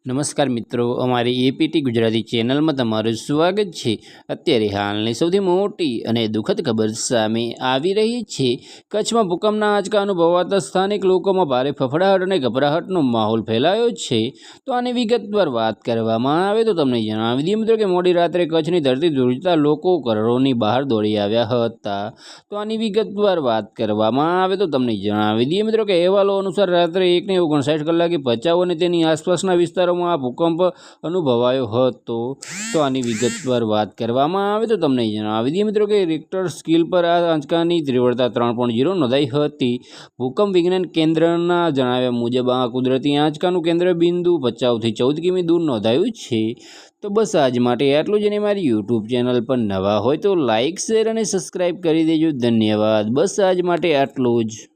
નમસ્કાર મિત્રો, અમારી એપીટી ગુજરાતી ચેનલમાં તમારું સ્વાગત છે। અત્યારે હાલની સૌથી મોટી અને દુઃખદ ખબર સામે આવી રહી છે। કચ્છમાં ભૂકંપના આંચકા અનુભવાતા સ્થાનિક લોકોમાં ભારે ફફડાટ અને ગભરાટનો માહોલ ફેલાયો છે। તો આની વિગતવાર વાત કરવામાં આવે તો તમને જણાવી દઈએ મિત્રો કે મોડી રાત્રે કચ્છની ધરતી ધ્રુજતા લોકો ઘરોની બહાર દોડી આવ્યા હતા। તો આની વિગતવાર વાત કરવામાં આવે તો તમને જણાવી દઈએ મિત્રો કે અહેવાલો અનુસાર રાત્રે 1:59 કલાકે ભચાઉ અને તેની આસપાસના વિસ્તારો આ ભૂકંપ અનુભવાયો હતો। તો આની વિગતવાર વાત કરવામાં આવે તો તમને જણાવી દઈએ મિત્રો કે રિક્ટર સ્કેલ પર આ આંચકાની તીવ્રતા 3.0 નોંધાઈ હતી। ભૂકંપ વિજ્ઞાન કેન્દ્રના જણાવ્યા મુજબ આ કુદરતી આંચકાનું કેન્દ્ર બિંદુ ભચાઉથી 14 કિમી દૂર નોંધાયું છે। તો બસ આજ માટે આટલું જ, અને મારી યુટ્યુબ ચેનલ પર નવા હોય તો લાઇક, શેર અને સબસ્ક્રાઈબ કરી દેજો। ધન્યવાદ। બસ આજ માટે આટલું જ।